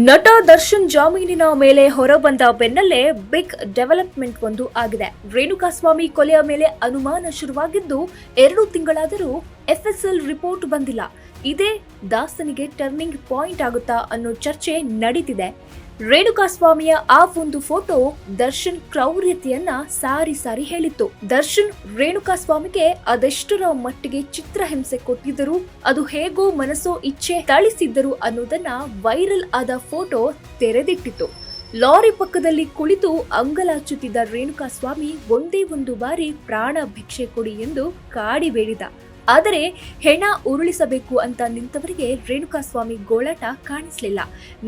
ನಟ ದರ್ಶನ್ ಜಾಮೀನಿನ ಮೇಲೆ ಹೊರಬಂದ ಬೆನ್ನಲ್ಲೇ ಬಿಗ್ ಡೆವಲಪ್ಮೆಂಟ್ ಒಂದು ಆಗಿದೆ. ರೇಣುಕಾಸ್ವಾಮಿ ಕೊಲೆಯ ಮೇಲೆ ಅನುಮಾನ ಶುರುವಾಗಿದ್ದು 2 ತಿಂಗಳಾದರೂ ಎಫ್ಎಸ್ಎಲ್ ರಿಪೋರ್ಟ್ ಬಂದಿಲ್ಲ. ಇದೇ ದಾಸನಿಗೆ ಟರ್ನಿಂಗ್ ಪಾಯಿಂಟ್ ಆಗುತ್ತಾ ಅನ್ನೋ ಚರ್ಚೆ ನಡೀತಿದೆ. ರೇಣುಕಾಸ್ವಾಮಿಯ ಆ ಒಂದು ಫೋಟೋ ದರ್ಶನ್ ಕ್ರೌರ್ಯತೆಯನ್ನ ಸಾರಿ ಹೇಳಿತ್ತು. ದರ್ಶನ್ ರೇಣುಕಾಸ್ವಾಮಿಗೆ ಅದೆಷ್ಟರ ಮಟ್ಟಿಗೆ ಚಿತ್ರಹಿಂಸೆ ಕೊಟ್ಟಿದ್ದರು, ಅದು ಹೇಗೋ ಮನಸ್ಸೋ ಇಚ್ಛೆ ತಳಿಸಿದ್ದರು ಅನ್ನೋದನ್ನ ವೈರಲ್ ಆದ ಫೋಟೋ ತೆರೆದಿಟ್ಟಿತ್ತು. ಲಾರಿ ಪಕ್ಕದಲ್ಲಿ ಕುಳಿತು ಅಂಗಲಾಚುತ್ತಿದ್ದ ರೇಣುಕಾಸ್ವಾಮಿ ಒಂದೇ ಒಂದು ಬಾರಿ ಪ್ರಾಣ ಭಿಕ್ಷೆ ಕೊಡಿ ಎಂದು ಕಾಡಿ ಬೇಡಿದ. ಆದರೆ ಹೆಣ ಉರುಳಿಸಬೇಕು ಅಂತ ನಿಂತವರಿಗೆ ರೇಣುಕಾಸ್ವಾಮಿ ಗೋಳಾಟ ಕಾಣಿಸಲಿಲ್ಲ.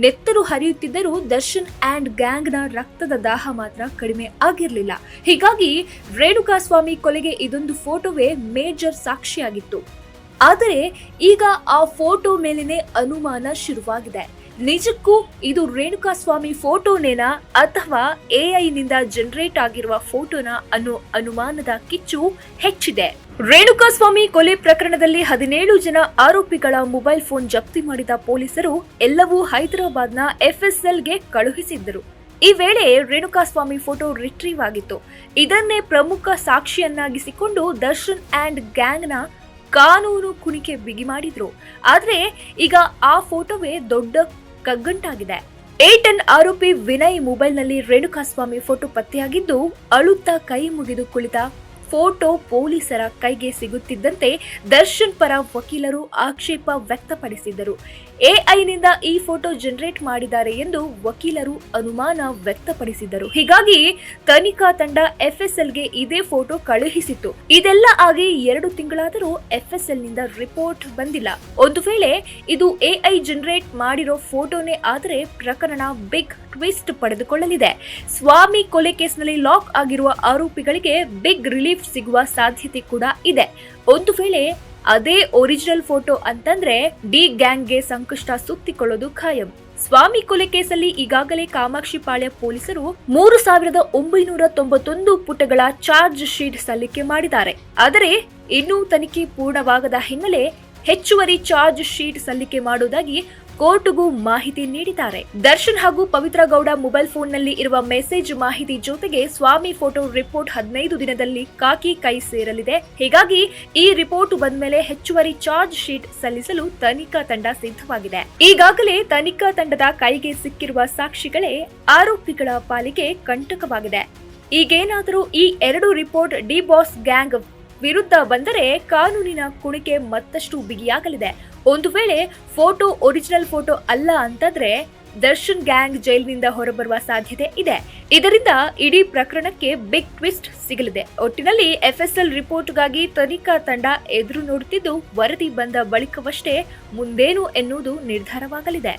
ನೆತ್ತರು ಹರಿಯುತ್ತಿದ್ದರೂ ದರ್ಶನ್ ಅಂಡ್ ಗ್ಯಾಂಗ್ನ ರಕ್ತದ ದಾಹ ಮಾತ್ರ ಕಡಿಮೆ ಆಗಿರಲಿಲ್ಲ. ಹೀಗಾಗಿ ರೇಣುಕಾಸ್ವಾಮಿ ಕೊಲೆಗೆ ಇದೊಂದು ಫೋಟೋವೇ ಮೇಜರ್ ಸಾಕ್ಷಿಯಾಗಿತ್ತು. ಆದರೆ ಈಗ ಆ ಫೋಟೋ ಮೇಲಿನ ಅನುಮಾನ ಶುರುವಾಗಿದೆ. ನಿಜಕ್ಕೂ ಇದು ರೇಣುಕಾಸ್ವಾಮಿ ಫೋಟೋನೇನಾ ಅಥವಾ ಎಐನಿಂದ ಜನರೇಟ್ ಆಗಿರುವ ಫೋಟೋನಾ ಅನ್ನೋ ಅನುಮಾನದ ಕಿಚ್ಚು ಹೆಚ್ಚಿದೆ. ರೇಣುಕಾಸ್ವಾಮಿ ಕೊಲೆ ಪ್ರಕರಣದಲ್ಲಿ 17 ಜನ ಆರೋಪಿಗಳ ಮೊಬೈಲ್ ಫೋನ್ ಜಪ್ತಿ ಮಾಡಿದ ಪೊಲೀಸರು ಎಲ್ಲವೂ ಹೈದರಾಬಾದ್ನ ಎಫ್ಎಸ್ಎಲ್ಗೆ ಕಳುಹಿಸಿದ್ದರು. ಈ ವೇಳೆ ರೇಣುಕಾಸ್ವಾಮಿ ಫೋಟೋ ರಿಟ್ರೀವ್ ಆಗಿತ್ತು. ಇದನ್ನೇ ಪ್ರಮುಖ ಸಾಕ್ಷಿಯನ್ನಾಗಿಸಿಕೊಂಡು ದರ್ಶನ್ ಅಂಡ್ ಗ್ಯಾಂಗ್ನ ಕಾನೂನು ಕುಣಿಕೆ ಬಿಗಿ ಮಾಡಿದ್ರು. ಆದ್ರೆ ಈಗ ಆ ಫೋಟೋವೇ ದೊಡ್ಡ ಕಗ್ಗಂಟಾಗಿದೆ. A10 ಆರೋಪಿ ವಿನಯ್ ಮೊಬೈಲ್ನಲ್ಲಿ ರೇಣುಕಾಸ್ವಾಮಿ ಫೋಟೋ ಪತ್ತೆಯಾಗಿದ್ದು, ಅಳುತ್ತಾ ಕೈ ಮುಗಿದು ಕುಳಿತ ಫೋಟೋ ಪೊಲೀಸರ ಕೈಗೆ ಸಿಗುತ್ತಿದ್ದಂತೆ ದರ್ಶನ್ ಪರ ವಕೀಲರು ಆಕ್ಷೇಪ ವ್ಯಕ್ತಪಡಿಸಿದ್ದರು. ಎಐನಿಂದ ಈ ಫೋಟೋ ಜನರೇಟ್ ಮಾಡಿದ್ದಾರೆ ಎಂದು ವಕೀಲರು ಅನುಮಾನ ವ್ಯಕ್ತಪಡಿಸಿದ್ದರು. ಹೀಗಾಗಿ ತನಿಖಾ ತಂಡ ಎಫ್ಎಸ್ಎಲ್ಗೆ ಇದೇ ಫೋಟೋ ಕಳುಹಿಸಿತ್ತು. ಇದೆಲ್ಲ ಆಗಿ 2 ತಿಂಗಳಾದರೂ ಎಫ್ಎಸ್ಎಲ್ನಿಂದ ರಿಪೋರ್ಟ್ ಬಂದಿಲ್ಲ. ಒಂದು ವೇಳೆ ಇದು ಎಐ ಜನರೇಟ್ ಮಾಡಿರೋ ಫೋಟೋನೇ ಆದರೆ ಪ್ರಕರಣ ಬಿಗ್ ಟ್ವಿಸ್ಟ್ ಪಡೆದುಕೊಳ್ಳಲಿದೆ. ಸ್ವಾಮಿ ಕೊಲೆ ಕೇಸ್ನಲ್ಲಿ ಲಾಕ್ ಆಗಿರುವ ಆರೋಪಿಗಳಿಗೆ ಬಿಗ್ ರಿಲೀಫ್ ಸಿಗುವ ಸಾಧ್ಯತೆ ಕೂಡ ಇದೆ. ಒಂದು ವೇಳೆ ಅದೇ ಒರಿಜಿನಲ್ ಫೋಟೋ ಅಂತಂದ್ರೆ ಡಿ ಗ್ಯಾಂಗ್ಗೆ ಸಂಕಷ್ಟ ಸುತ್ತಿಕೊಳ್ಳೋದು ಖಾಯಂ. ಸ್ವಾಮಿ ಕೊಲೆ ಕೇಸಲ್ಲಿ ಈಗಾಗಲೇ ಕಾಮಾಕ್ಷಿಪಾಳ್ಯ ಪೊಲೀಸರು 3991 ಪುಟಗಳ ಚಾರ್ಜ್ ಶೀಟ್ ಸಲ್ಲಿಕೆ ಮಾಡಿದ್ದಾರೆ. ಆದರೆ ಇನ್ನೂ ತನಿಖೆ ಪೂರ್ಣವಾಗದ ಹಿನ್ನೆಲೆ ಹೆಚ್ಚುವರಿ ಚಾರ್ಜ್ ಶೀಟ್ ಸಲ್ಲಿಕೆ ಮಾಡುವುದಾಗಿ ಕೋರ್ಟ್ಗೂ ಮಾಹಿತಿ ನೀಡಿದ್ದಾರೆ. ದರ್ಶನ್ ಹಾಗೂ ಪವಿತ್ರ ಗೌಡ ಮೊಬೈಲ್ ಫೋನ್ನಲ್ಲಿ ಇರುವ ಮೆಸೇಜ್ ಮಾಹಿತಿ ಜೊತೆಗೆ ಸ್ವಾಮಿ ಫೋಟೋ ರಿಪೋರ್ಟ್ 15 ದಿನದಲ್ಲಿ ಕಾಕಿ ಕೈ ಸೇರಲಿದೆ. ಹೀಗಾಗಿ ಈ ರಿಪೋರ್ಟ್ ಬಂದ್ಮೇಲೆ ಹೆಚ್ಚುವರಿ ಚಾರ್ಜ್ ಶೀಟ್ ಸಲ್ಲಿಸಲು ತನಿಖಾ ತಂಡ ಸಿದ್ಧವಾಗಿದೆ. ಈಗಾಗಲೇ ತನಿಖಾ ತಂಡದ ಕೈಗೆ ಸಿಕ್ಕಿರುವ ಸಾಕ್ಷಿಗಳೇ ಆರೋಪಿಗಳ ಪಾಲಿಗೆ ಕಂಟಕವಾಗಿದೆ. ಈಗೇನಾದರೂ ಈ 2 ರಿಪೋರ್ಟ್ ಡಿ ಬಾಸ್ ಗ್ಯಾಂಗ್ ವಿರುದ್ಧ ಬಂದರೆ ಕಾನೂನಿನ ಕುಣಿಕೆ ಮತ್ತಷ್ಟು ಬಿಗಿಯಾಗಲಿದೆ. ಒಂದು ವೇಳೆ ಫೋಟೋ ಒರಿಜಿನಲ್ ಫೋಟೋ ಅಲ್ಲ ಅಂತಂದ್ರೆ ದರ್ಶನ್ ಗ್ಯಾಂಗ್ ಜೈಲಿನಿಂದ ಹೊರಬರುವ ಸಾಧ್ಯತೆ ಇದೆ. ಇದರಿಂದ ಇಡೀ ಪ್ರಕರಣಕ್ಕೆ ಬಿಗ್ ಟ್ವಿಸ್ಟ್ ಸಿಗಲಿದೆ. ಒಟ್ಟಿನಲ್ಲಿ ಎಫ್ಎಸ್ಎಲ್ ರಿಪೋರ್ಟ್ಗಾಗಿ ತನಿಖಾ ತಂಡ ಎದುರು ನೋಡುತ್ತಿದ್ದು, ವರದಿ ಬಂದ ಬಳಿಕವಷ್ಟೇ ಮುಂದೇನು ಎನ್ನುವುದು ನಿರ್ಧಾರವಾಗಲಿದೆ.